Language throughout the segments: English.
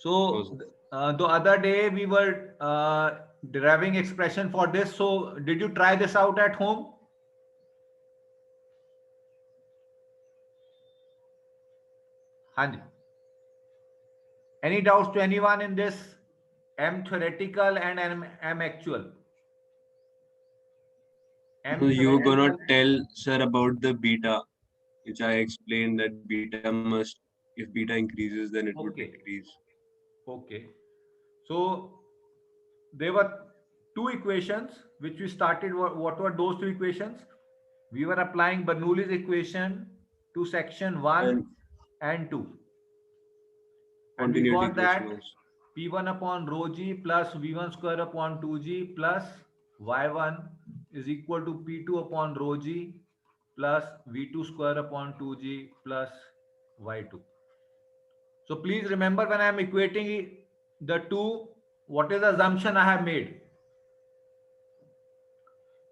So the other day we were deriving expression for this. So did you try this out at home? Hanji. Any doubts to anyone in this? M theoretical and M actual. So you were gonna tell sir about the beta, which I explained that beta must, if beta increases, then it would decrease. Okay. So there were two equations which we started. What were those two equations? We were applying Bernoulli's equation to section 1 and 2. And we got that P1 upon rho g plus V1 square upon 2g plus Y1 is equal to P2 upon rho g plus V2 square upon 2g plus Y2. So please remember, when I am equating the two, what is the assumption I have made?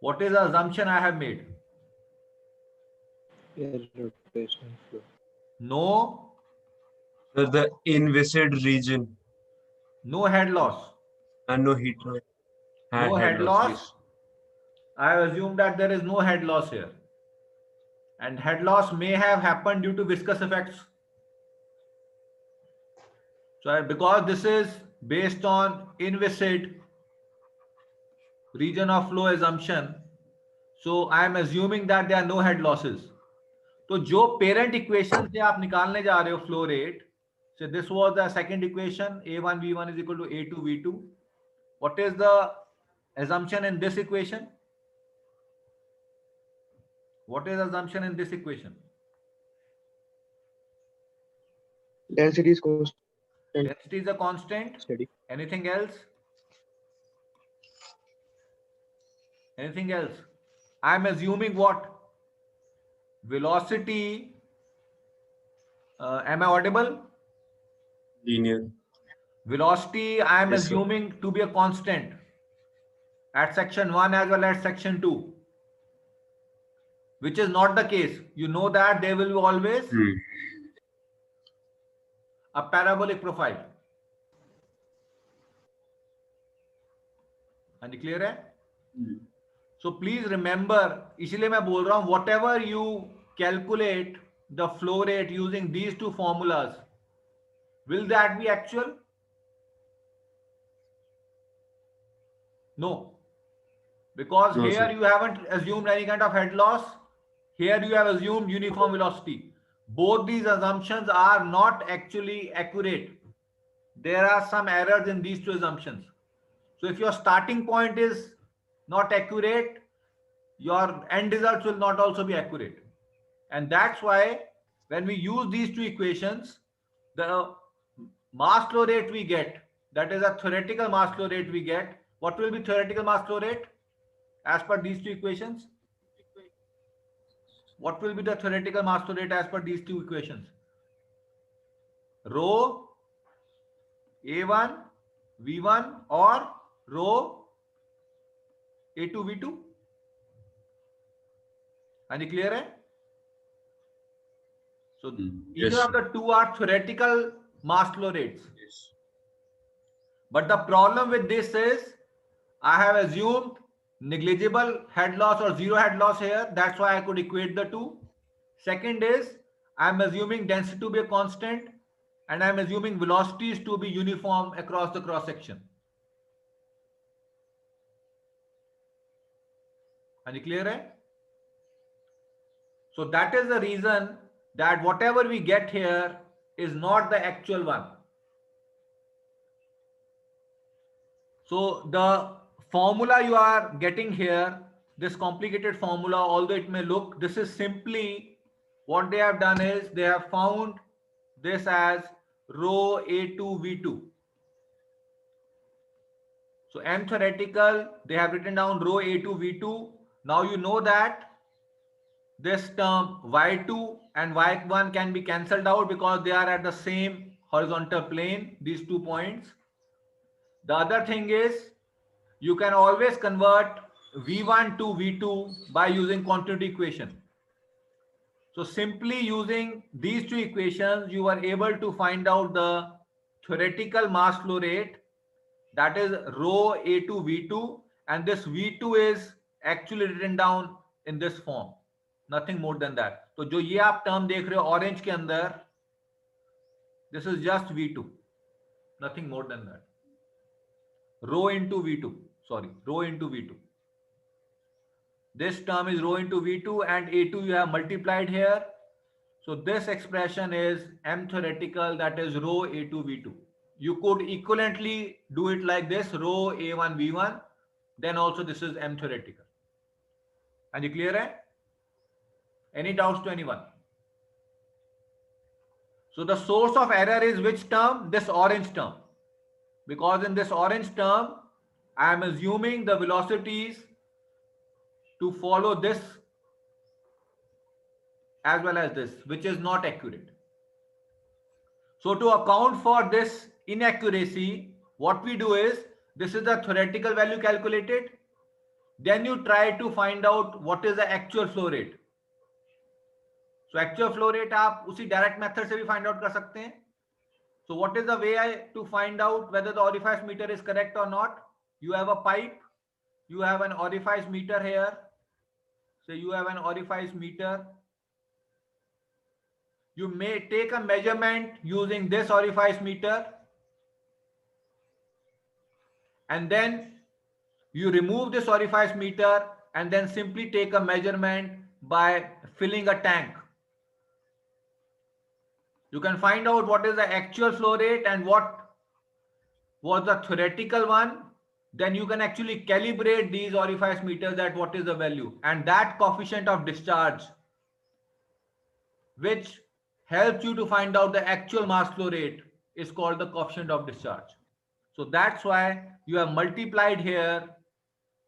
What is the assumption I have made? Rotational flow. No. So the inviscid region. No head loss. And no heat loss. No head loss. Yes. I assume that there is no head loss here. And head loss may have happened due to viscous effects. So because this is based on inviscid region of flow assumption, so I am assuming that there are no head losses. तो जो parent equation से आप निकालने जा रहे हो flow rate, so this was the second equation, A1 V1 is equal to A2 V2. What is the assumption in this equation? What is the assumption in this equation? Density is constant. Density is a constant. Steady. Anything else? Anything else? I am assuming what? Velocity. Am I audible? Linear. Velocity I am Yes, assuming to be a constant at section 1 as well as section 2, which is not the case. You know that there will be always a parabolic profile. And clear है? So please remember, इसलिए मैं बोल रहा हूँ, whatever you calculate the flow rate using these two formulas, will that be actual? No. Because No, here sir. you haven't assumed any kind of head loss. Here you have assumed uniform velocity. Both these assumptions are not actually accurate. There are some errors in these two assumptions. So if your starting point is not accurate, your end results will not also be accurate. And that's why when we use these two equations, the mass flow rate we get, that is a theoretical mass flow rate we get. What will be theoretical mass flow rate as per these two equations? What will be the theoretical mass flow rate as per these two equations? Rho A1 V1 or rho A2 V2? Are you clear? Hai? So either of the two are theoretical mass flow rates. Yes. But the problem with this is I have assumed negligible head loss or zero head loss here. That's why I could equate the two. Second is I'm assuming density to be a constant and I'm assuming velocities to be uniform across the cross section. Are you clear? Hai? So that is the reason that whatever we get here is not the actual one. So the formula you are getting here, this complicated formula, although it may look, this is simply what they have done is they have found this as rho A2 V2. So M theoretical, they have written down rho A2 V2. Now you know that this term Y2 and Y1 can be cancelled out because they are at the same horizontal plane, these 2 points. The other thing is you can always convert V1 to V2 by using continuity equation. So simply using these two equations, you are able to find out the theoretical mass flow rate, that is rho A2 V2, and this V2 is actually written down in this form, nothing more than that. तो जो ये आप term देख रहे हो orange के अंदर, this is just V2, nothing more than that. Rho into V2, sorry, rho into V2. This term is rho into V2 and A2 you have multiplied here. So this expression is M theoretical, that is rho A2 V2. You could equivalently do it like this, rho A1 V1, then also this is M theoretical. And you clear hai? Any doubts to anyone? So the source of error is which term? This orange term. Because in this orange term, I am assuming the velocities to follow this as well as this, which is not accurate. So to account for this inaccuracy, what we do is, this is the theoretical value calculated. Then you try to find out what is the actual flow rate. So actual flow rate आप उसी direct method से भी find out कर सकते हैं. So what is the way to find out whether the orifice meter is correct or not? You have a pipe, you have an orifice meter here. So you have an orifice meter. You may take a measurement using this orifice meter, and then you remove this orifice meter and then simply take a measurement by filling a tank. You can find out what is the actual flow rate and what was the theoretical one. Then you can actually calibrate these orifice meters at what is the value, and that coefficient of discharge, which helps you to find out the actual mass flow rate, is called the coefficient of discharge. So that's why you have multiplied here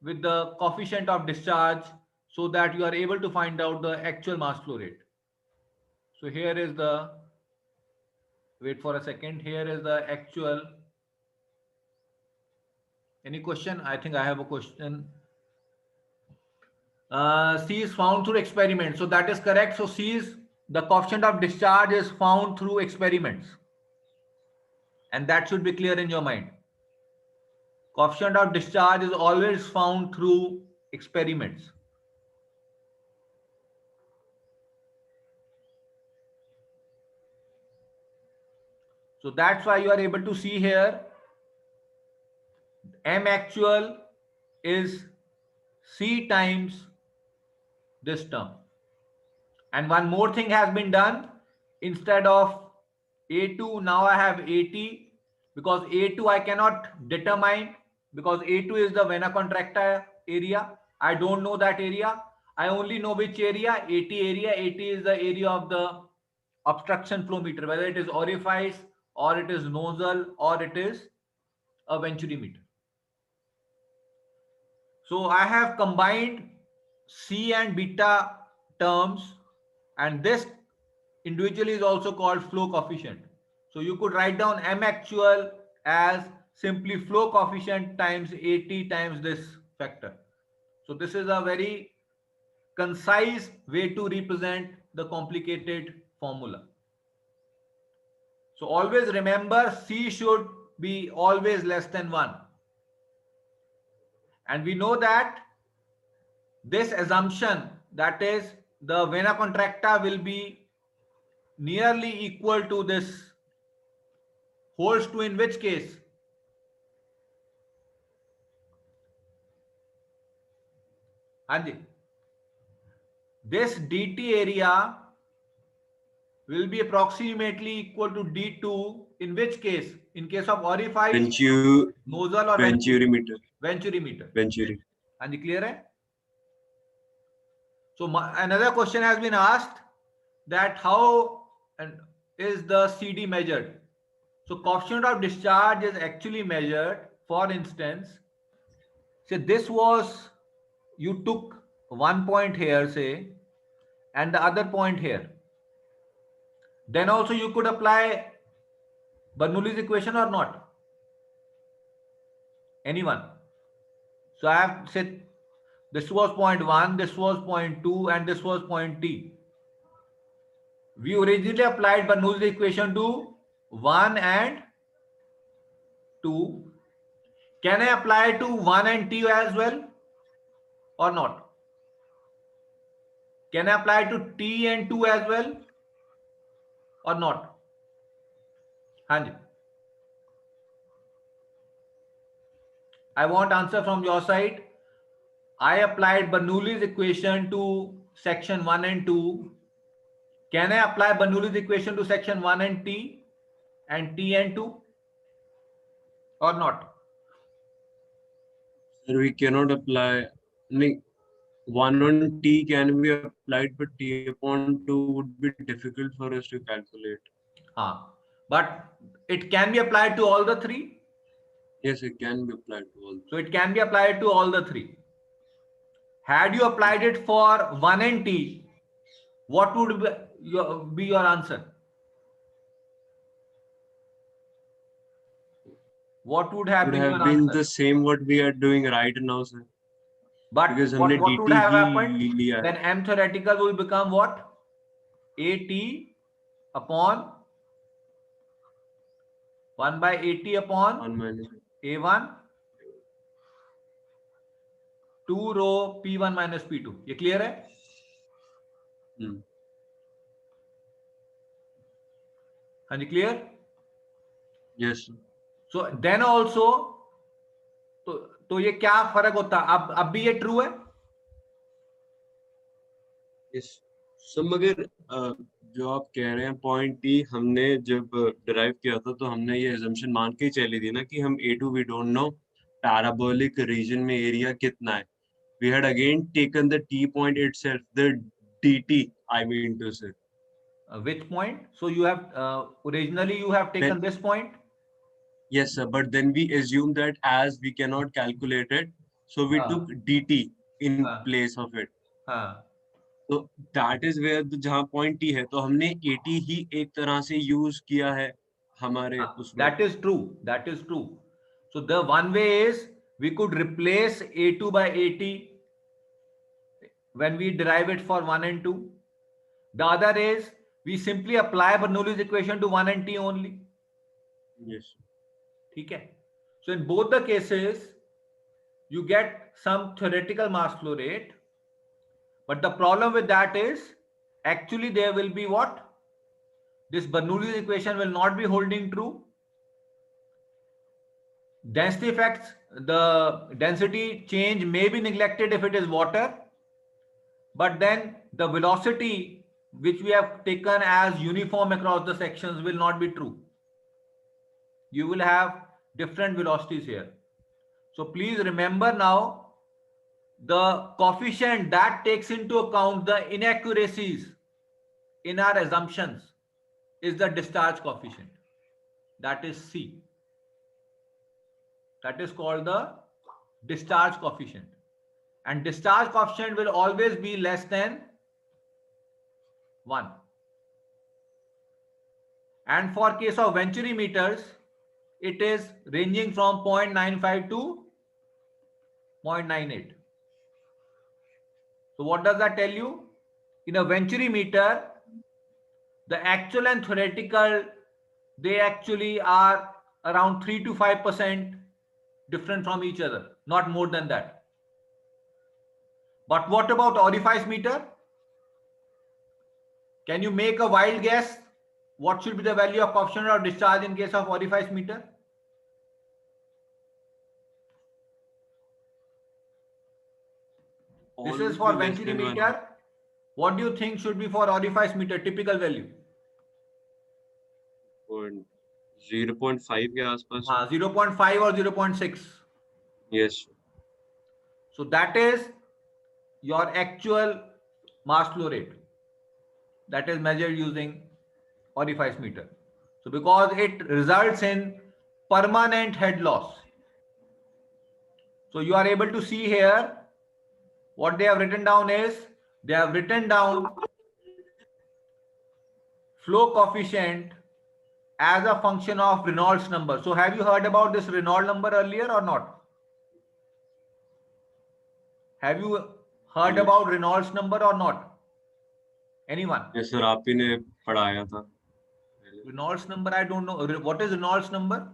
with the coefficient of discharge so that you are able to find out the actual mass flow rate. So here is the, wait for a second, here is the actual. Any question? I think I have a question. C is found through experiment. So that is correct. So C is, the coefficient of discharge is found through experiments. And that should be clear in your mind. Coefficient of discharge is always found through experiments. So that's why you are able to see here M actual is C times this term. And one more thing has been done. Instead of A2, now I have AT, because A2 I cannot determine, because A2 is the vena contracta area. I don't know that area. I only know which area, AT area. AT is the area of the obstruction flow meter, whether it is orifice or it is nozzle or it is a Venturimeter. So I have combined C and beta terms, and this individually is also called flow coefficient. So you could write down M actual as simply flow coefficient times AT times this factor. So this is a very concise way to represent the complicated formula. So always remember, C should be always less than 1. And we know that this assumption, that is the vena contracta will be nearly equal to this, holds true in which case? Anji, this dt area will be approximately equal to d2 in which case? In case of orifice, nozzle or Venturimeter. Venturimeter. Venturi. Anji, clear hai? So another question has been asked, that how is the CD measured? So coefficient of discharge is actually measured. For instance, say this was, you took one point here, say, and the other point here. Then also you could apply Bernoulli's equation or not? Anyone? So I have said this was point 1, this was point 2, and this was point T. We originally applied Bernoulli's equation to 1 and 2. Can I apply to 1 and T as well or not? Can I apply to T and 2 as well or not? Hanji. I want answer from your side. I applied Bernoulli's equation to section 1 and 2. Can I apply Bernoulli's equation to section 1 and T and 2 or not? Sir, we cannot apply. Like, 1 on T can be applied, but T upon 2 would be difficult for us to calculate. But it can be applied to all the three. Yes, it can be applied to all. So it can be applied to all the three. Had you applied it for 1 and T, what would be your answer? What would have Would been have your been answer? the same what we are doing right now, sir. But Because what हमने would DT have he happened? लिया है. Then M theoretical will become what? AT upon 1 by AT upon 1 minus. A1 2 row P1 minus P2. ये clear है? हाँ जी, clear? Yes, sir. So then also तो ये क्या फर्क होता? अब भी ये ट्रू है? Yes. So, मगर जो आप कह रहे हैं पॉइंट टी हमने जब डिराइव किया था तो हमने ये assumption मान के ही चली थी ना कि हम A2 we don't know parabolic region में एरिया कितना है. We had again taken the T point itself, the DT, I mean to say. Which point? So you have originally you have taken this point. Yes, sir. But then we assumed that as we cannot calculate it, so we took DT in place of it. So that is where the जहाँ point T है, तो हमने AT ही एक तरह से use किया है हमारे उसमें. That is true. That is true. So the one way is we could replace A2 by AT when we derive it for 1 and 2. The other is we simply apply Bernoulli's equation to 1 and T only. Yes. Okay. So in both the cases, you get some theoretical mass flow rate, but the problem with that is actually there will be what? This Bernoulli's equation will not be holding true. Density effects, the density change may be neglected if it is water, but then the velocity which we have taken as uniform across the sections will not be true. You will have different velocities here. So please remember now the coefficient that takes into account the inaccuracies in our assumptions is the discharge coefficient. That is C. That is called the discharge coefficient. And discharge coefficient will always be less than 1. And for case of Venturimeters, it is ranging from 0.95 to 0.98. So what does that tell you? In a Venturimeter, the actual and theoretical, they actually are around 3 to 5% different from each other, not more than that. But what about Orifice meter? Can you make a wild guess? What should be the value of coefficient of discharge in case of Orifice meter? This is for Venturimeter. What do you think should be for Orifice meter typical value? 0.5 के आसपास. 0.5 or 0.6. Yes. So that is your actual mass flow rate. That is measured using Orifice meter. So because it results in permanent head loss. So you are able to see here what they have written down is they have written down flow coefficient as a function of Reynolds number. So have you heard about this Reynolds number earlier or not? Have you heard about Reynolds number or not? Anyone? Yes, sir. आप ही ने पढ़ाया था. Reynolds number, I don't know. What is Reynolds number?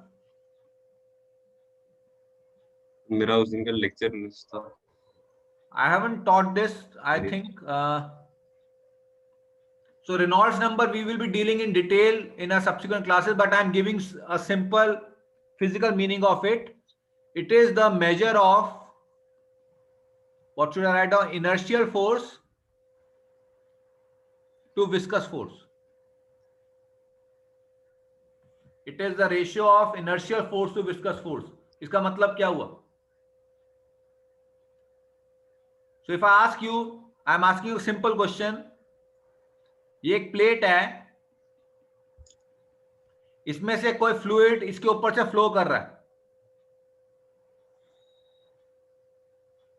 मेरा उस दिन का lecture miss था। I haven't taught this, I Sorry. think. So Reynolds number we will be dealing in detail in our subsequent classes, but I am giving a simple physical meaning of it. It is the measure of, what should I write down? Inertial force to viscous force. It is the ratio of inertial force to viscous force. इसका मतलब क्या हुआ? So if I ask you, I am asking you a simple question. ये एक plate है, इसमें से कोई फ्लूइड इसके ऊपर से फ्लो कर रहा है,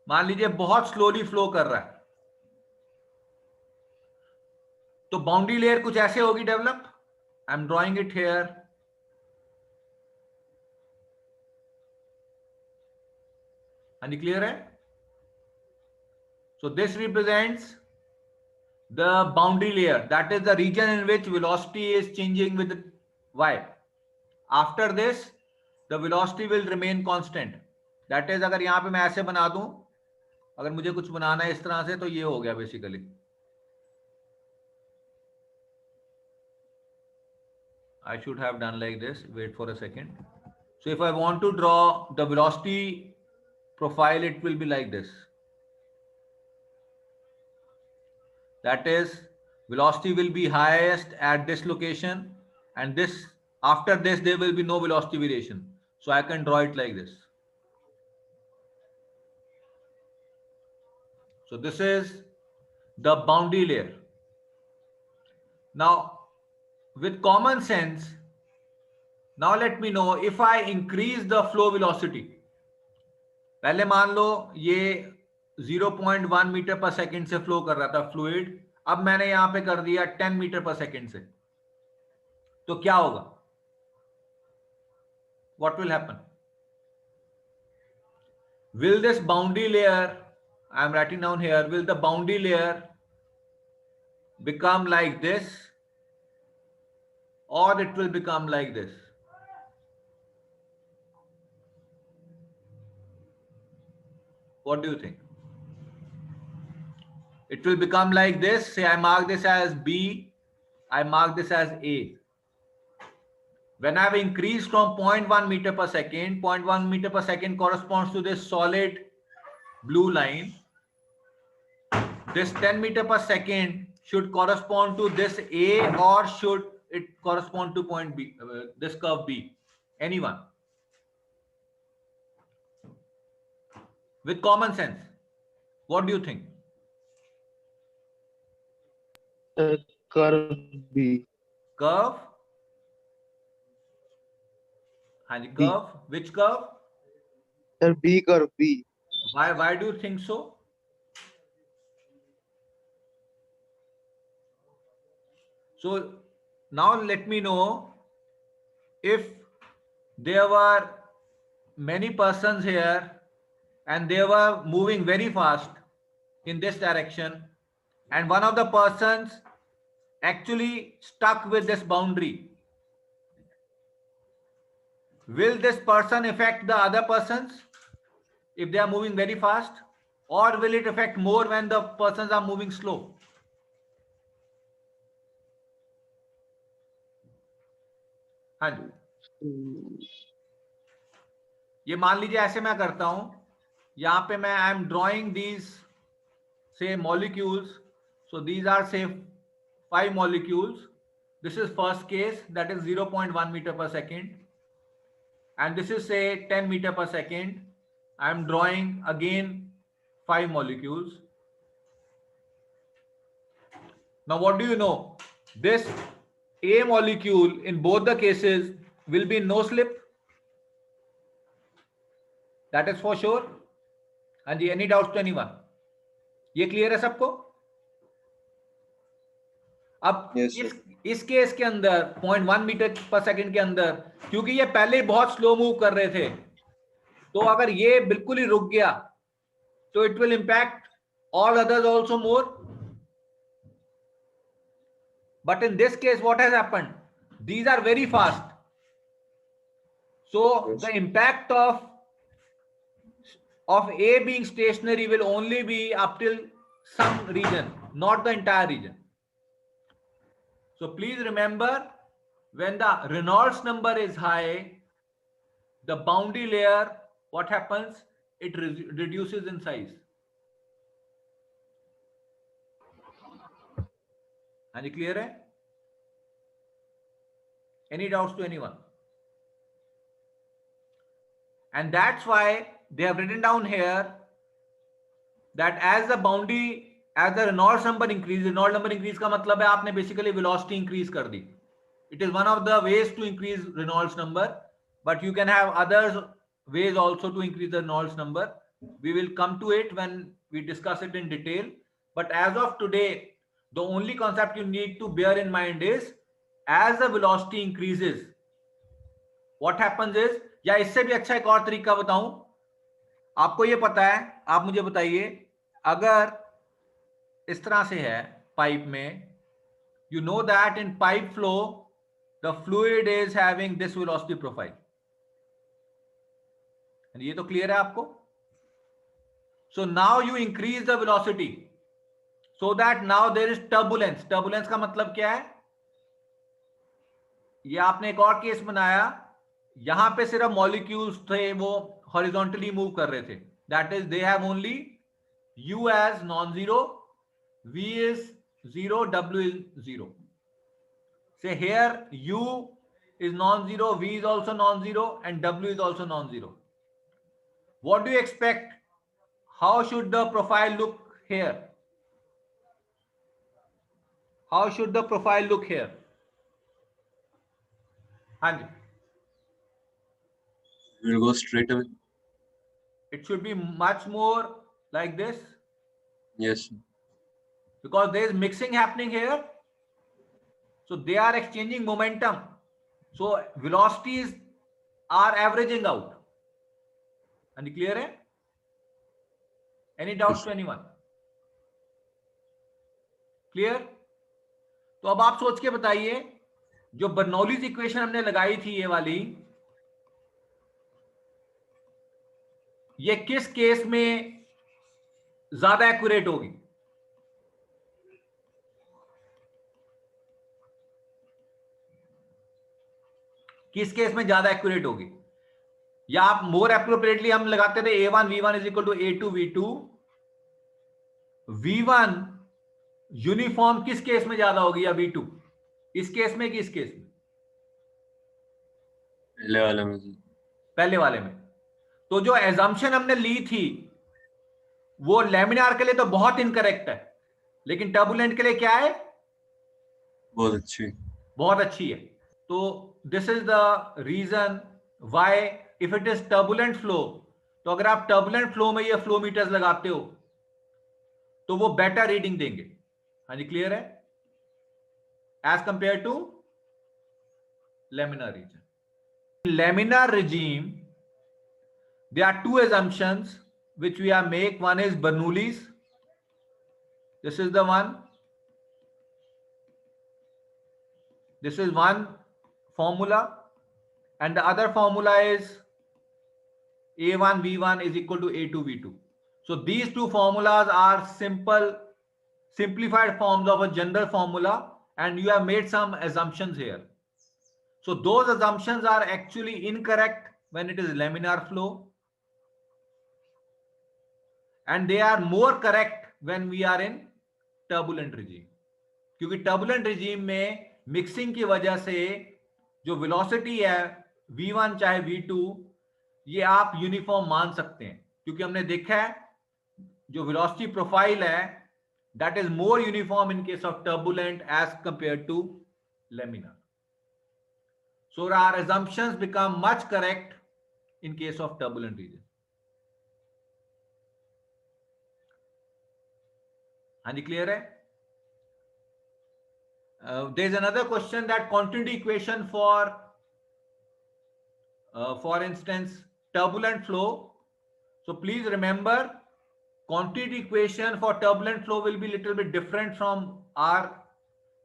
मान लीजिए बहुत स्लोली फ्लो कर रहा है, तो बाउंड्री लेयर कुछ ऐसे होगी develop. I am drawing it here. हाँ जी, क्लियर है? So this represents the boundary layer, that is the region in which velocity is changing with y. After this the velocity will remain constant. That is, अगर यहां पे मैं ऐसे बना दूं, अगर मुझे कुछ बनाना है इस तरह से, तो ये हो गया basically. I should have done like this. Wait for a second. So if I want to draw the velocity profile, it will be like this. That is, velocity will be highest at this location, and this, after this there will be no velocity variation. So I can draw it like this. So this is the boundary layer. Now with common sense, now let me know, if I increase the flow velocity, पहले मान लो ये 0.1 metre पर second से flow कर रहा था fluid, अब मैंने यहां पे कर दिया 10 मीटर पर सेकंड से, तो क्या होगा? What will happen? Will this boundary layer, I am writing down here, will the boundary layer become like this, or it will become like this? What do you think? It will become like this. Say I mark this as B, I mark this as A. When I have increased from 0.1 meter per second, 0.1 meter per second corresponds to this solid blue line. This 10 meter per second should correspond to this A, or should it correspond to point B, this curve B? Anyone? With common sense, what do you think? Curve B. Curve? Curve? B. Which curve? Sir, B curve B. Why do you think so? So now let me know, if there were many persons here and they were moving very fast in this direction, and one of the persons actually stuck with this boundary, will this person affect the other persons if they are moving very fast, or will it affect more when the persons are moving slow? हाँ जी, ये मान लीजिए ऐसे मैं करता हूं, यहां पे मैं I am drawing these say molecules. So these are say 5 molecules. This is first case, that is 0.1 meter per second, and this is say 10 meter per second. I am drawing again 5 molecules. Now what do you know? This A molecule in both the cases will be no slip. That is for sure. And any doubts to anyone? ये clear है सबको? अब Yes, इस case के अंदर 0.1 metre पर second के अंदर, क्योंकि ये पहले ही बहुत स्लो मूव कर रहे थे, तो अगर ये बिल्कुल ही रुक गया तो it will impact all others also more. But in this case, what has happened? These are very fast. So Yes. the impact of of A being stationary will only be up till some region, not the entire region. So please remember, when the Reynolds number is high, the boundary layer, what happens? It reduces in size. Are you clear? Hai? Any doubts to anyone? And that's why they have written down here that as the boundary, as the Reynolds number increases, Reynolds number increase का मतलब है आपने basically velocity increase कर दी. It is one of the ways to increase Reynolds number, but you can have other ways also to increase the Reynolds number. We will come to it when we discuss it in detail. But as of today, the only concept you need to bear in mind is, as the velocity increases, what happens is, या इससे भी अच्छा एक और तरीका बताऊं, आपको ये पता है, आप मुझे बताइए, अगर इस तरह से है पाइप में, you know that in pipe flow the fluid is having this velocity profile. And ये तो क्लियर है आपको? So now you increase the velocity so that now there is turbulence. Turbulence का मतलब क्या है? ये आपने एक और केस बनाया, यहां पे सिर्फ मॉलिक्यूल्स थे, वो हॉरिजॉन्टली मूव कर रहे थे. That is, they have only U as non-zero, V is 0, W is 0. Say here U is non-zero, V is also non-zero, and W is also non-zero. What do you expect? How should the profile look here? How should the profile look here? Hanji. We will go straight away. It should be much more like this. Yes. Because there is mixing happening here. So they are exchanging momentum. So velocities are averaging out. And clear है? Any doubts to anyone? Clear? तो अब आप सोच के बताइए, जो Bernoulli's equation हमने लगाई थी ये वाली, ये किस केस में ज्यादा एक्यूरेट होगी? किस केस में ज्यादा एक्यूरेट होगी? या आप मोर एप्रोप्रिएटली हम लगाते थे A1 V1 is equal to A2 V2. V1 uniform किस केस में ज्यादा होगी, या V2? इस केस में कि इस केस में? पहले वाले में. पहले वाले में. तो जो एजम्पशन हमने ली थी वो लैमिनार के लिए तो बहुत इनकरेक्ट है, लेकिन टर्बुलेंट के लिए क्या है? बहुत अच्छी. बहुत अच्छी है. तो this is the reason why if it is turbulent flow, तो अगर आप टर्बुलेंट फ्लो में ये फ्लोमीटर्स लगाते हो तो वो बेटर रीडिंग देंगे. हाँ जी, क्लियर है? As compare to laminar region. In laminar regime, there are two assumptions which we are make. One is Bernoulli's. This is the one. This is one formula, and the other formula is A1 V1 is equal to A2 V2. So these two formulas are simplified forms of a general formula, and you have made some assumptions here. So those assumptions are actually incorrect when it is laminar flow, and they are more correct when we are in turbulent regime. क्योंकि turbulent regime में mixing की वजह से जो velocity है V1 चाहे V2, ये आप यूनिफॉर्म मान सकते हैं, क्योंकि हमने देखा है जो वेलोसिटी प्रोफाइल है that is more uniform in case of turbulent as compared to laminar. So our assumptions become much correct in case of turbulent region. हाँ जी, क्लियर है? There is another question that continuity equation for instance turbulent flow. So please remember, continuity equation for turbulent flow will be little bit different from our,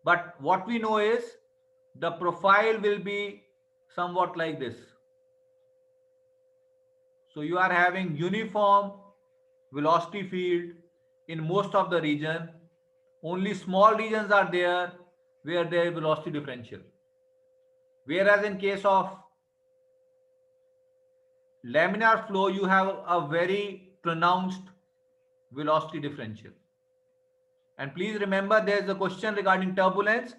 but what we know is the profile will be somewhat like this. So you are having uniform velocity field in most of the region. Only small regions are there where there is velocity differential. Whereas in case of laminar flow, you have a very pronounced velocity differential. And please remember, there is a question regarding turbulence.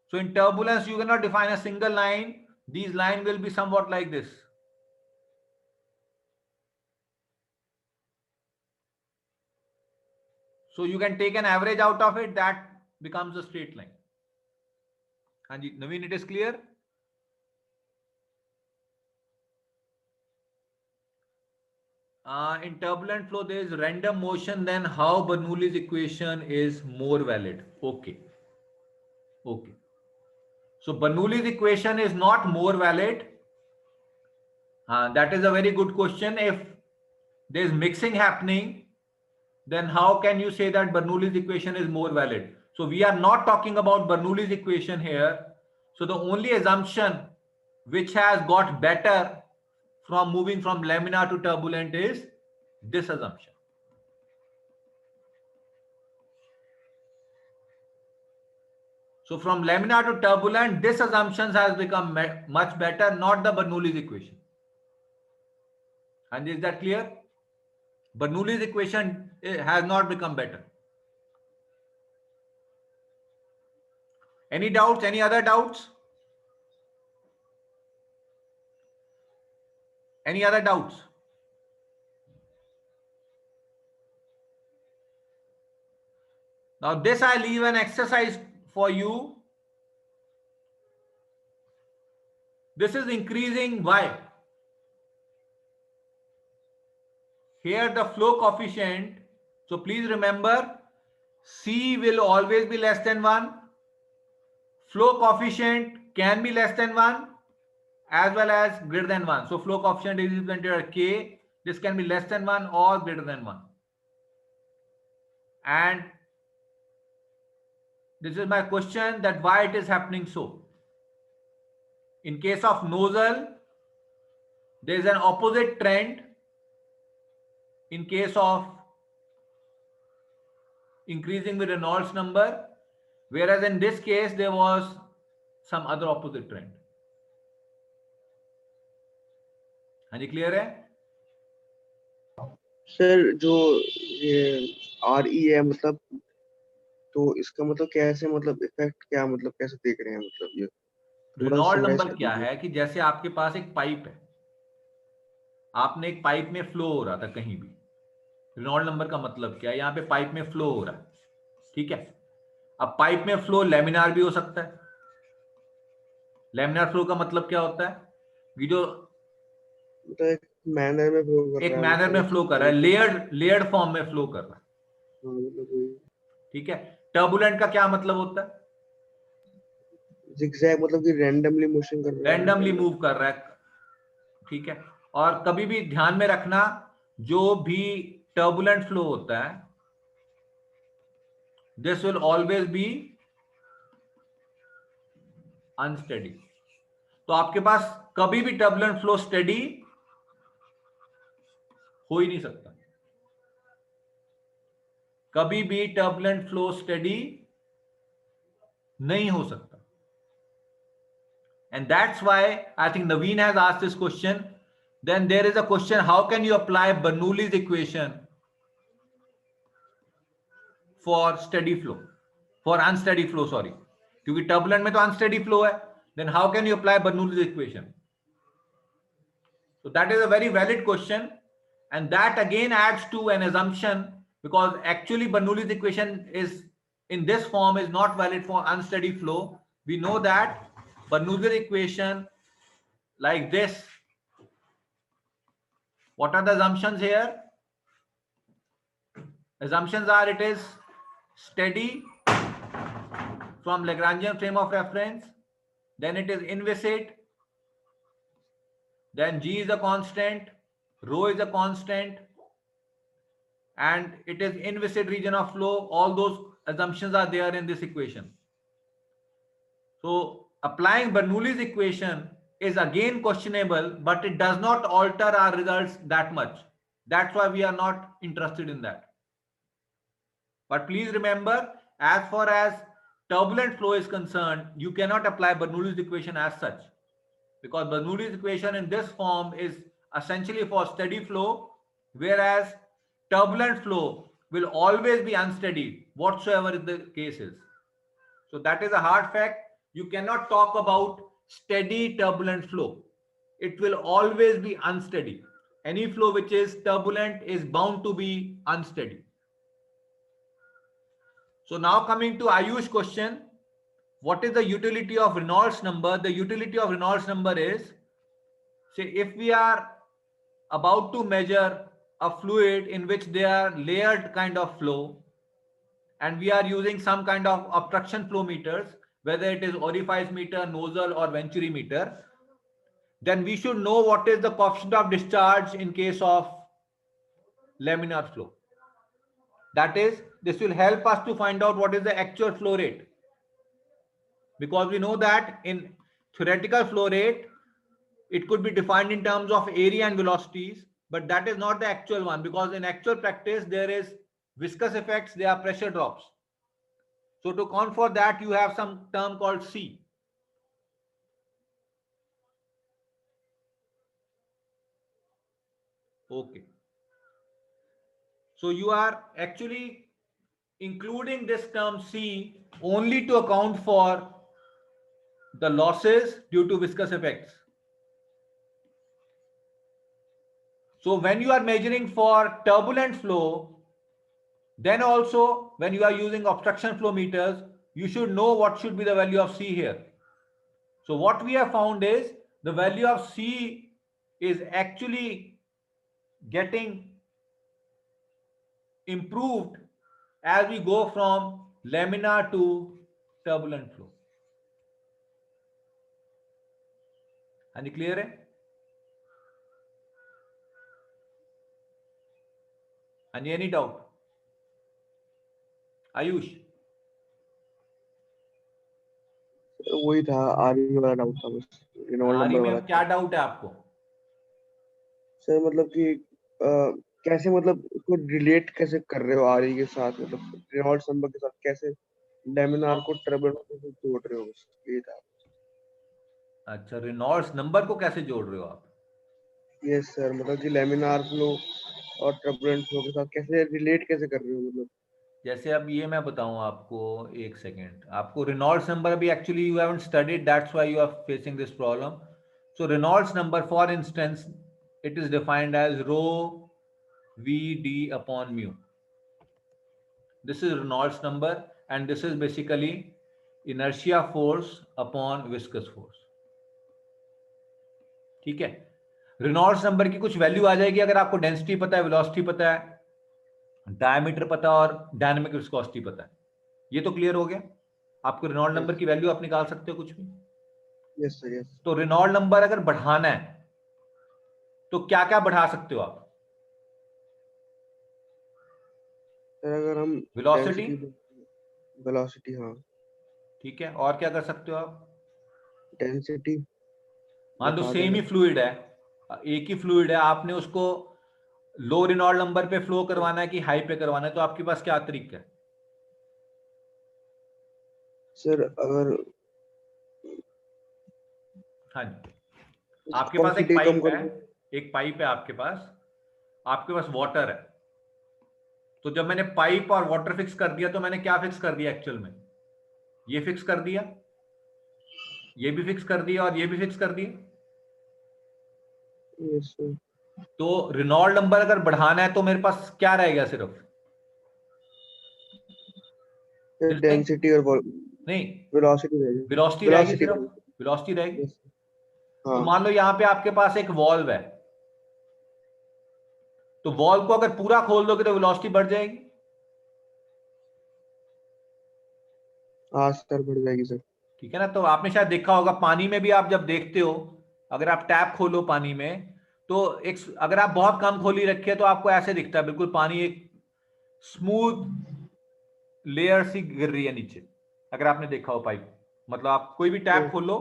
So in turbulence, you cannot define a single line. These lines will be somewhat like this. So you can take an average out of it, that becomes a straight line. Hanji, Naveen, it is clear? In turbulent flow, there is random motion, then how Bernoulli's equation is more valid? Okay. Okay. So Bernoulli's equation is not more valid. That is a very good question. If there is mixing happening, then how can you say that Bernoulli's equation is more valid? So we are not talking about Bernoulli's equation here. So the only assumption which has got better from moving from laminar to turbulent is this assumption. So from laminar to turbulent, this assumption has become much better, not the Bernoulli's equation. And is that clear? Bernoulli's equation has not become better. Any doubts? Any other doubts? Any other doubts? Now this I leave an exercise for you. This is increasing. Why? Here the flow coefficient. So please remember, C will always be less than 1. Flow coefficient can be less than 1 as well as greater than 1. So flow coefficient is represented as K. This can be less than 1 or greater than 1. And this is my question, that why it is happening so. In case of nozzle, there is an opposite trend in case of increasing with Reynolds number, whereas in this case there was some other opposite trend. हाँ जी, clear है? Sir जो ये RE है, मतलब तो इसका मतलब कैसे, मतलब इफेक्ट क्या, मतलब कैसे देख रहे हैं, मतलब ये रेनॉल्ड नंबर क्या है कि जैसे आपके पास एक पाइप है, आपने एक पाइप में फ्लो हो रहा था कहीं भी, रेनॉल्ड नंबर का मतलब क्या है, यहाँ पे पाइप में फ्लो हो रहा है, ठीक है। अब पाइप में फ्लो लेमिनार भी हो सकता है। लेमिनार फ्लो का मतलब क्या होता है कि जो एक मैनर में फ्लो कर रहा है, एक मैनर में फ्लो कर रहा है, लेयर्ड फॉर्म में फ्लो कर रहा है, ठीक है। टर्बुलेंट का क्या मतलब होता है? जिगजैग, मतलब कि रैंडमली मोशन कर रहा है, रैंडमली मूव कर रहा है, ठीक है। और कभी भी ध्यान में रखना, जो भी टर्बुलेंट फ्लो होता है, this will always be unsteady. तो आपके पास कभी भी टर्बुलेंट फ्लो स्टेडी हो ही नहीं सकता, कभी भी टर्बुलेंट फ्लो स्टेडी नहीं हो सकता। And that's why I think Naveen has asked this question. Then there is a question, how can you apply Bernoulli's equation for steady flow, for unsteady flow, sorry, क्योंकि turbulent में तो unsteady flow है, then how can you apply Bernoulli's equation? So that is a very valid question, and that again adds to an assumption, because actually Bernoulli's equation is in this form is not valid for unsteady flow. We know that Bernoulli's equation like this. What are the assumptions here? Assumptions are it is steady from Lagrangian frame of reference, then it is inviscid, then G is a constant, rho is a constant, and it is inviscid region of flow. All those assumptions are there in this equation. So applying Bernoulli's equation is again questionable, but it does not alter our results that much. That's why we are not interested in that. But please remember, as far as turbulent flow is concerned, you cannot apply Bernoulli's equation as such, because Bernoulli's equation in this form is essentially for steady flow, whereas turbulent flow will always be unsteady, whatsoever the case is. So that is a hard fact. You cannot talk about steady turbulent flow. It will always be unsteady. Any flow which is turbulent is bound to be unsteady. So now coming to Ayush question, what is the utility of Reynolds number? The utility of Reynolds number is, say if we are about to measure a fluid in which they are layered kind of flow, and we are using some kind of obstruction flow meters, whether it is Orifice meter, nozzle or Venturimeter, then we should know what is the coefficient of discharge in case of laminar flow. That is, this will help us to find out what is the actual flow rate, because we know that in theoretical flow rate it could be defined in terms of area and velocities, but that is not the actual one, because in actual practice there is viscous effects, there are pressure drops. So to account for that, you have some term called C. Okay. So you are actually including this term C only to account for the losses due to viscous effects. So when you are measuring for turbulent flow, then also when you are using obstruction flow meters, you should know what should be the value of C here. So what we have found is the value of C is actually getting improved as we go from laminar to turbulent flow. Any clear है? Any doubt? Ayush? वही था, आरई वाला doubt था बस, Reynold आरई number में वाला। क्या doubt है आपको? सर मतलब कि कैसे, मतलब उसको रिलेट कैसे कर रहे हो आरई के साथ, मतलब रेनॉल्ड नंबर के साथ कैसे लैमिनार को टर्बुलेंट से जोड़ रहे हो, बस ये था। अच्छा, रेनॉल्ड्स नंबर को कैसे जोड़ रहे हो आप? यस सर, मतलब कि लैमिनार फ्लो और टर्बुलेंट फ्लो के साथ कैसे रिलेट कैसे कर रहे हो, मतलब जैसे अब ये मैं बताऊं आपको, एक सेकेंड, आपको रेनॉल्ड्स नंबर अभी actually you haven't studied, that's why you are facing this problem. So Reynolds number for instance it is defined as rho V D upon mu. This is Reynolds number and this is basically inertia force upon viscous force. ठीक है. Reynolds number की कुछ value आ जाएगी अगर आपको density पता है, velocity पता है, डायमीटर पता है और डायनामिक विस्कोसिटी पता है. ये तो क्लियर हो गया. आपको रेनॉल्ड नंबर की वैल्यू आप निकाल सकते हो कुछ भी. Yes sir, yes. तो रेनॉल्ड नंबर अगर बढ़ाना है तो क्या क्या बढ़ा सकते हो आप? सर अगर हम वेलोसिटी, हाँ ठीक है. और क्या कर सकते हो आप? डेंसिटी, मान लो सेम ही फ्लूइड है, एक ही फ्लूइड है, आपने उसको लो रेनॉल्ड नंबर पे फ्लो करवाना है कि हाई पे करवाना है, तो आपके पास क्या तरीका है? सर अगर हाँ जी, आपके पास एक पाइप है, एक पाइप है आपके पास वाटर है. तो जब मैंने पाइप और वाटर फिक्स कर दिया तो मैंने क्या फिक्स कर दिया एक्चुअल में? ये फिक्स कर दिया, ये भी फिक्स कर दिया और ये भी फिक्स कर दिया. Yes sir. तो रेनॉल्ड नंबर अगर बढ़ाना है तो मेरे पास क्या रहेगा? सिर्फ डेंसिटी और नहीं, वेलोसिटी रहेगी, वेलोसिटी रहेगी, सिर्फ वेलोसिटी रहेगी. तो मान लो यहां पे आपके पास एक वॉल्व है, तो वॉल्व को अगर पूरा खोल दोगे तो वेलोसिटी बढ़ जाएगी. हाँ सर, बढ़ जाएगी सर। ठीक है ना. तो आपने शायद देखा होगा पानी में भी, आप जब देखते हो अगर आप टैप खोलो पानी में, तो एक अगर आप बहुत कम खोली रखी है तो आपको ऐसे दिखता है, बिल्कुल पानी एक स्मूथ लेयर सी गिर रही है नीचे, अगर आपने देखा हो पाइप. मतलब आप कोई भी टैप खोलो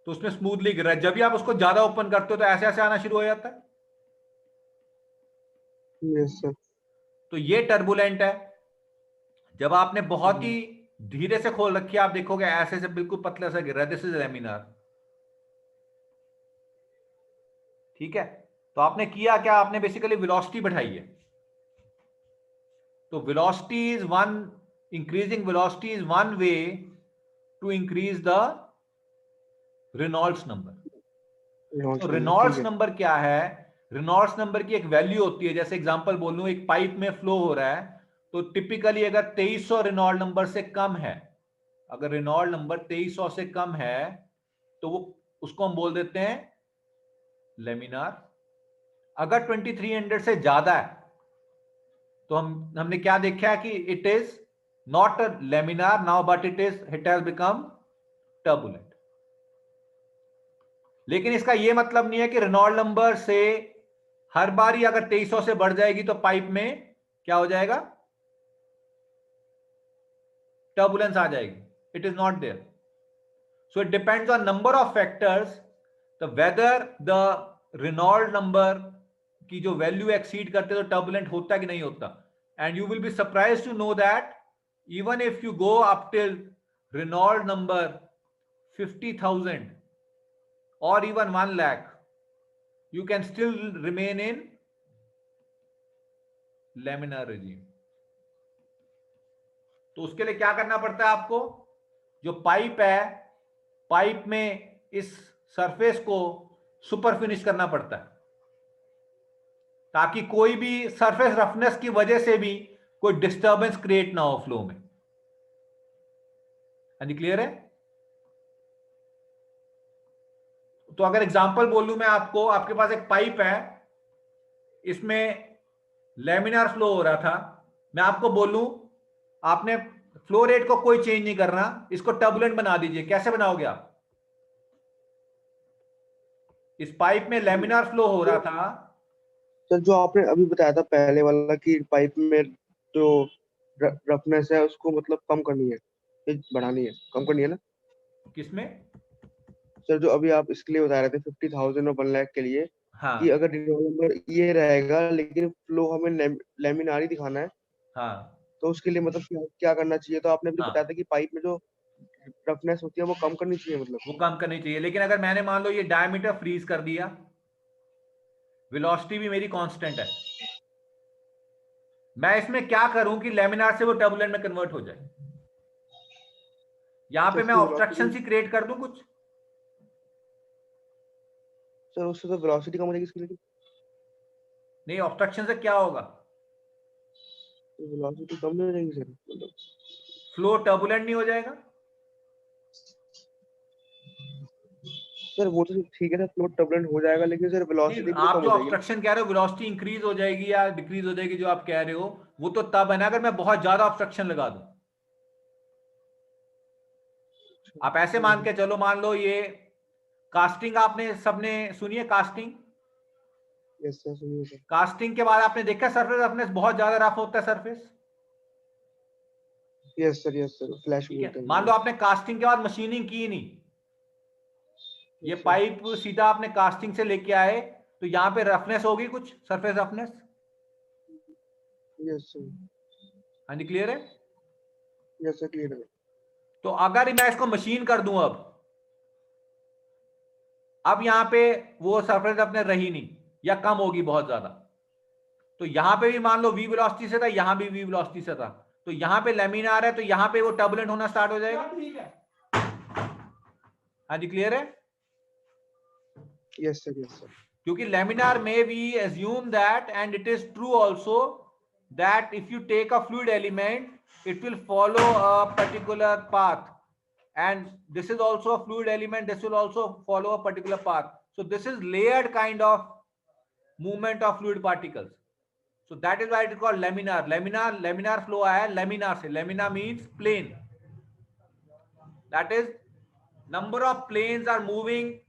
तो उसमें स्मूथली गिर रहा है। जब भी आप उसको ज्यादा ओपन करते हो तो ऐसे ऐसे आना शुरू हो जाता है। Yes sir. तो ये टर्बुलेंट है। जब आपने बहुत ही धीरे से खोल रखी है, आप देखोगे ऐसे से बिल्कुल पतला सा गिर रहा है। This is laminar. ठीक है, तो आपने किया क्या, आपने बेसिकली वेलोसिटी बढ़ाई है। तो velocity is one, increasing velocity is one way to increase the Reynolds number. तो ठीक रेनॉल्ड्स है। नंबर क्या है? रेनॉल्ड्स नंबर की एक वैल्यू होती है। जैसे एग्जांपल बोलूं, एक पाइप में फ्लो हो रहा है, तो टिपिकली अगर 2300 रेनॉल्ड नंबर से कम है, अगर रेनॉल्ड नंबर 2300 से कम है, तो वो उसको हम बोल देते हैं लेमिनार। अगर 2300 से ज्यादा है तो हमने क्या देखा है कि it is not a laminar now, but it has become turbulent. लेकिन इसका यह मतलब नहीं है कि रेनॉल्ड नंबर से हर बार ही अगर 2300 से बढ़ जाएगी तो पाइप में क्या हो जाएगा, टर्बुलेंस आ जाएगी। It is not there. So it depends on number of factors, the whether the Reynold number की जो वैल्यू एक्सीड करते तो टर्बुलेंट होता कि नहीं होता। And you will be surprise to know that even if you go up till Reynold number 50,000 or even 1 lakh, you can still remain in laminar regime. तो उसके लिए क्या करना पड़ता है आपको? जो पाइप है, पाइप में इस सरफेस को सुपर फिनिश करना पड़ता है, ताकि कोई भी सरफेस रफनेस की वजह से भी कोई डिस्टर्बेंस क्रिएट ना हो फ्लो में। यानी क्लियर है? तो अगर एग्जांपल बोलूं मैं आपको, आपके पास एक पाइप है, इसमें लेमिनार फ्लो हो रहा था, मैं आपको बोलूं आपने फ्लो रेट को कोई चेंज नहीं करना, इसको टर्बुलेंट बना दीजिए, कैसे बनाओगे आप? इस पाइप में लेमिनार फ्लो हो रहा था। सर जो आपने अभी बताया था पहले वाला कि पाइप में जो रफनेस है उसको मतलब कम करनी है, ये बढ़ानी है, कम करनी है ना? किसमें? सर जो अभी आप इसके लिए बता रहे थे 50,000 और 1 लाख के लिए, कि हाँ अगर रिजॉल्व नंबर ये रहेगा लेकिन फ्लो हमें लेमिनारी दिखाना है, हाँ तो उसके लिए मतलब क्या क्या करना चाहिए? तो आपने अभी बताया हाँ, था कि पाइप में जो रफनेस होती है वो कम करनी चाहिए मतलब। वो कम करनी चाहिए। लेकिन अगर मैंने मान लो ये डायमीटर फ्रीज कर दिया, वेलोसिटी भी मेरी कांस्टेंट है, मैं इसमें क्या करूं कि लेमिनार से वो टर्बुलेंट में कन्वर्ट हो जाए? यहां तो पे मैं उसकी ऑब्स्ट्रक्शन वेलोसिटी, सी क्रिएट कर दूं कुछ? सर उससे तो वेलोसिटी कम हो जाएगी इसकी, लेकिन नहीं, ऑब्स्ट्रक्शन से क्या होगा? वेलोसिटी कम नहीं हो जाएगी सर मतलब? फ्लो टर्बुलेंट नहीं हो जाएगा? सर वो तो ठीक है सर, फ्लो टर्बुलेंट हो जाएगा लेकिन सर नहीं, वेलोसिटी भी तो आप कम जो हो जाएगी ना? ऑब्स्ट्रक्शन कह रहे हो, वेलोसिटी इंक्रीज हो जाएगी या डिक्रीज हो जाएगी, जो आप कह रहे हो वो तो तब है ना अगर मैं बहुत ज्यादा ऑब्स्ट्रक्शन लगा दूं। आप ऐसे मान के चलो, मान लो ये कास्टिंग आपने सबने सुनी है, कास्टिंग। यस सर, सुनिए सर। कास्टिंग के बाद आपने देखा सरफेस रफनेस बहुत ज्यादा रफ होता है सरफेस। यस सर, फ्लैश ठीक है, बोलते हैं, मान लो यस। आपने कास्टिंग के बाद मशीनिंग की नहीं, ये यस सर। पाइप सीधा आपने कास्टिंग से लेके आए, तो यहां पे रफनेस होगी कुछ, सरफेस रफनेस। Yes sir. हाँ जी, क्लियर है? यस सर, क्लियर है। तो अगर मैं इसको मशीन कर दूं, अब यहां पे वो सरफेस रफनेस रही नहीं या कम होगी बहुत ज्यादा, तो यहां पे भी मान लो वी वेलोसिटी से था, यहां भी वी वेलोसिटी से था, तो यहां पे लेमिनार है, तो यहां पे वो टर्बुलेंट होना स्टार्ट हो जाएगा। हाँ जी, क्लियर है? Yes sir, yes sir. क्योंकि लेमिनार में we assume that, and it is true also, that if you take a fluid element it will follow a particular path, and this is also a fluid element, this will also follow a particular path. So this is layered kind of movement of fluid particles. So that is why it is called laminar. Laminar flow आया है laminar से. Lamina means plane. That is, number of planes are moving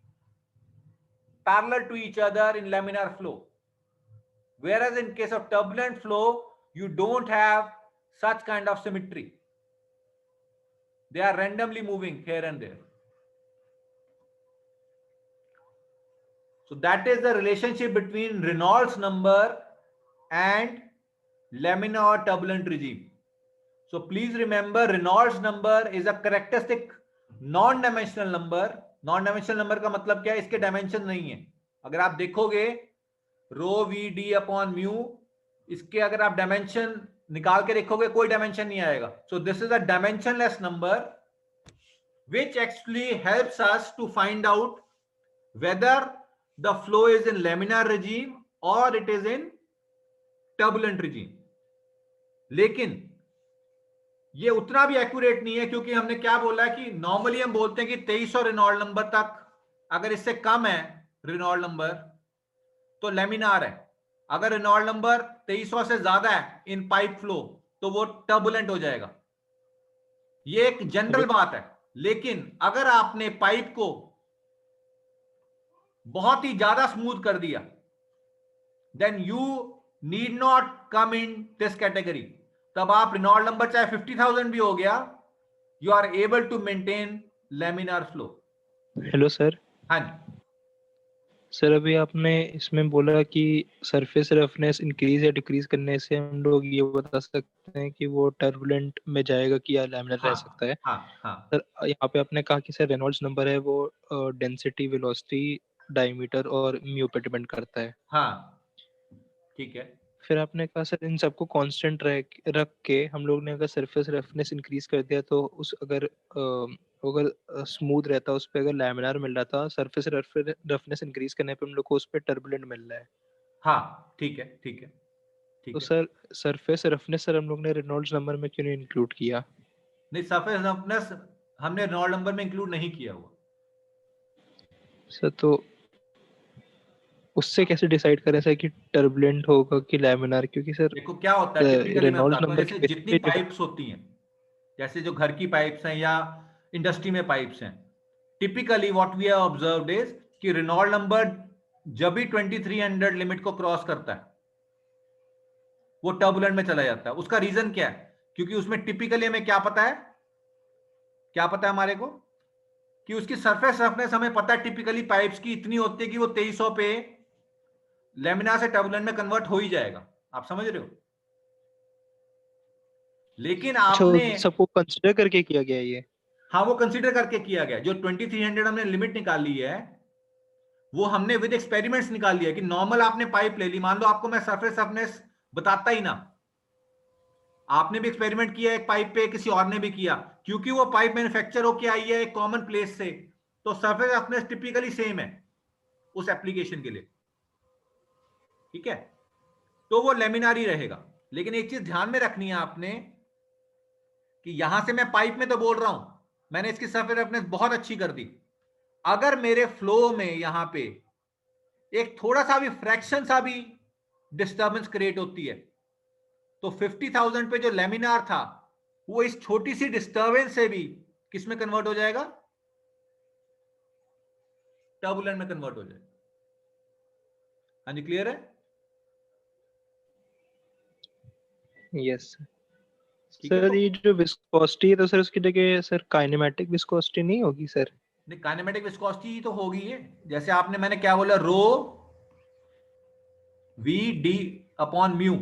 parallel to each other in laminar flow. Whereas in case of turbulent flow, you don't have such kind of symmetry. They are randomly moving here and there. So that is the relationship between Reynolds number and laminar or turbulent regime. So please remember, Reynolds number is a characteristic non-dimensional number. Non-dimensional number का मतलब क्या है? इसके dimension नहीं है. अगर आप देखोगे रो वी डी अपॉन म्यू, इसके अगर आप डायमेंशन निकाल के देखोगे कोई डायमेंशन नहीं आएगा. So this is a dimensionless number which actually helps us to find out whether the flow is in laminar regime or it is in turbulent regime. लेकिन ये उतना भी एक्यूरेट नहीं है, क्योंकि हमने क्या बोला कि नॉर्मली हम बोलते हैं कि 2300 रेनॉल्ड नंबर तक, अगर इससे कम है रेनॉल्ड नंबर तो लेमिनार है. अगर रेनॉल्ड नंबर 2300 से ज्यादा है इन पाइप फ्लो तो वो टर्बुलेंट हो जाएगा. ये एक जनरल बात है. लेकिन अगर आपने पाइप को बहुत ही ज्यादा स्मूथ कर दिया, then you need not come in this category. तब आप रेनॉल्ड नंबर चाहे 50,000 भी हो गया, you are able to maintain laminar flow. Hello sir. हाँ जी सर, अभी आपने इसमें बोला कि सरफेस रफनेस इंक्रीज या डिक्रीज करने से हम लोग ये बता सकते हैं कि वो टर्बुलेंट में जाएगा कि या लैमिनार रह सकता है. हाँ. सर, यहाँ पे आपने कहा कि सर रेनॉल्ड्स नंबर है वो डेंसिटी, वेलोसिटी, डायमीटर और म्यू पे डिपेंड करता है. हाँ ठीक है. फिर आपने कहा सर इन सबको कांस्टेंट रख के हम लोग ने अगर सरफेस रफनेस इंक्रीज कर दिया तो उस अगर स्मूथ रहता उस पे अगर लैमिनार मिल रहा था, सरफेस रफनेस इंक्रीज करने पे हम लोग को उस पे टर्बुलेंट मिल रहा है. हाँ ठीक है ठीक है ठीक तो है. सर सरफेस रफनेस सर हम लोग ने रेनॉल्ड्स नंबर में क्यों नहीं इंक्लूड किया? नहीं, सरफेस रफनेस हमने रेनॉल्ड नंबर में इंक्लूड नहीं किया हुआ. सर तो उससे कैसे डिसाइड करें सर कि टर्बुलेंट होगा कि लैमिनार? क्योंकि सर देखो क्या होता है, typically मैं रेनॉल्ड्स बताता हूँ, नंबर जैसे जितनी पाइप्स होती हैं, जैसे जो घर की पाइप्स हैं या इंडस्ट्री में पाइप्स हैं, typically what we have observed is कि रेनॉल्ड नंबर जब भी 2300 लिमिट को क्रॉस करता है वो टर्बुलेंट में चला जाता है. उसका रीजन क्या है? क्योंकि उसमें टिपिकली हमें क्या पता है, क्या पता है हमारे को कि उसकी सरफेस रफनेस हमें पता है टिपिकली पाइप्स की इतनी होती है कि वो 2300 पे लेमिनार से टर्बुलेंट में कन्वर्ट हो ही जाएगा. आप समझ रहे हो? लेकिन आपने सबको कंसीडर करके किया गया है ये? हाँ, वो कंसीडर करके किया गया. जो 2300 हमने लिमिट निकाली है वो हमने विद एक्सपेरिमेंट्स निकाल लिया कि नॉर्मल आपने पाइप ले ली, मान लो आपको मैं सरफेस रफनेस बताता ही ना, आपने भी एक्सपेरिमेंट किया एक पाइप पे, किसी और ने भी किया, क्योंकि वो पाइप मैन्युफैक्चर होके आई है एक कॉमन प्लेस से, तो सरफेस रफनेस टिपिकली सेम है उस एप्लीकेशन के लिए. ठीक है, तो वो लेमिनार ही रहेगा. लेकिन एक चीज ध्यान में रखनी है आपने कि यहां से मैं पाइप में तो बोल रहा हूं, मैंने इसकी सरफेस रफनेस बहुत अच्छी कर दी. अगर मेरे फ्लो में यहां पे एक थोड़ा सा भी फ्रैक्शन सा भी डिस्टर्बेंस क्रिएट होती है तो 50,000 पे जो लेमिनार था वो इस छोटी सी डिस्टर्बेंस से भी किस में कन्वर्ट हो जाएगा? टर्बुलेंट में कन्वर्ट हो जाएगा. हाँ जी, क्लियर है? Yes sir. ये जो विस्कोसिटी है तो सर उसकी जगह सर काइनेमेटिक विस्कोसिटी नहीं होगी सर? नहीं, काइनेमेटिक विस्कोसिटी तो होगी है. जैसे आपने, मैंने क्या बोला, रो वी डी अपॉन म्यू,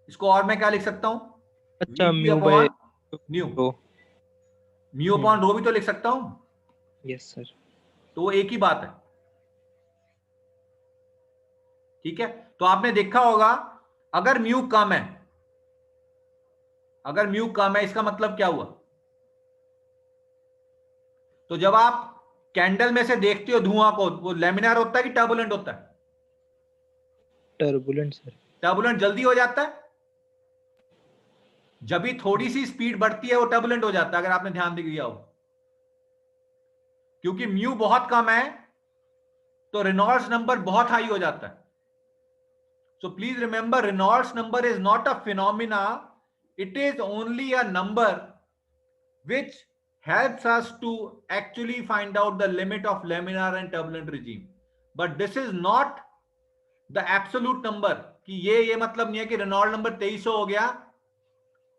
इसको और मैं क्या लिख सकता हूं? अच्छा, mu by mu, mu upon rho भी तो लिख सकता हूं. Yes sir. तो वो एक ही बात है. ठीक है, तो आपने देखा होगा अगर म्यू कम है, अगर म्यू कम है इसका मतलब क्या हुआ? तो जब आप कैंडल में से देखते हो धुआं को, वो लेमिनार होता है कि टर्बुलेंट होता है? Turbulent sir. टर्बुलेंट जल्दी हो जाता है. जब भी थोड़ी सी स्पीड बढ़ती है वो टर्बुलेंट हो जाता है, अगर आपने ध्यान दिया हो. क्योंकि म्यू बहुत कम है तो रेनॉल्ड्स नंबर बहुत हाई हो जाता है. So please remember, Reynolds number is not a phenomena, it is only a number which helps us to actually find out the limit of laminar and turbulent regime, but this is not the absolute number कि ये मतलब नहीं है कि Reynold number 2300 हो गया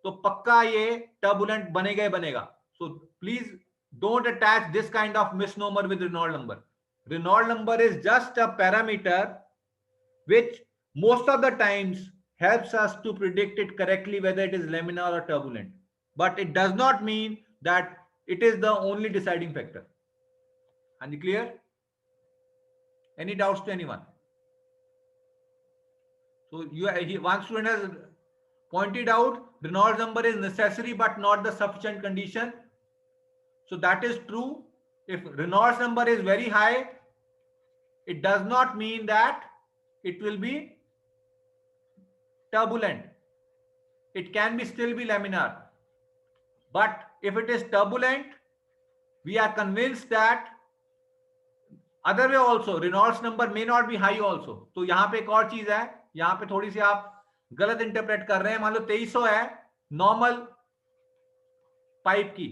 तो पक्का ये टर्बुलेंट बनेगा ही बनेगा. So please don't attach this kind of misnomer with Reynold number. Reynolds number is just a parameter which most of the times helps us to predict it correctly whether it is laminar or turbulent. But it does not mean that it is the only deciding factor. And clear? Any doubts to anyone? So one student has pointed out Reynolds number is necessary but not the sufficient condition. So that is true. If Reynolds number is very high, it does not mean that it will be turbulent. It can be still be laminar. But if it is turbulent, we are convinced that other way also Reynolds number may not be high also. तो यहाँ पे एक और चीज है, यहाँ पे थोड़ी सी आप गलत इंटरप्रेट कर रहे हैं. मान लो 2300 है नॉर्मल पाइप की,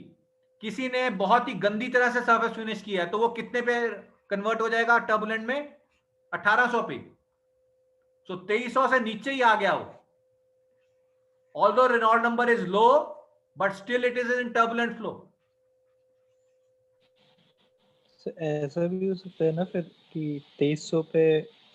किसी ने बहुत ही गंदी तरह से सर्फेस फिनिश किया है, तो वो कितने पे कन्वर्ट हो जाएगा टर्बुलेंट में? 1800 पे. सो 2300 से नीचे ही आ गया वो. Although Reynolds number is low, but still it is in turbulent flow. So, ऐसा भी हो सकता है ना फिर कि 2300 पे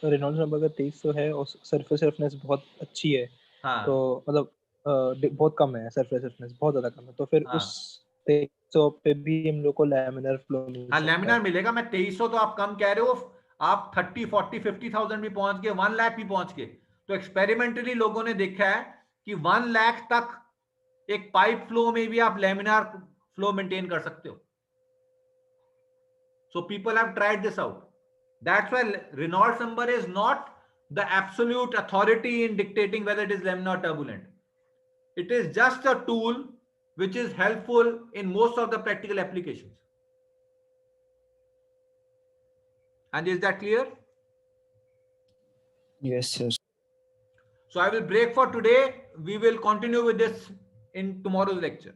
रेनॉल्ड्स नंबर अगर 2300 है और सरफेस रफनेस बहुत अच्छी है, हाँ. तो मतलब बहुत कम है सरफेस रफनेस, बहुत ज्यादा कम है, तो फिर हाँ. उस 2300 पे भी हम लोग को लैमिनार फ्लो मिल हाँ, सकता लैमिनार है. मिलेगा. मैं 2300 तो आप कम कह रहे हो, आप 30, 40, 50,000 भी पहुंच गए, 1 लाख भी पहुंच गए. तो एक्सपेरिमेंटली लोगों ने देखा है कि 1 लाख तक एक पाइप फ्लो में भी आप लैमिनार फ्लो मेंटेन कर सकते हो. So people have tried this out. That's why Reynolds number is not the absolute authority in dictating whether it is laminar or turbulent. It is just a tool which is helpful in most of the practical applications. And is that clear? Yes, sir. So I will break for today. We will continue with this in tomorrow's lecture.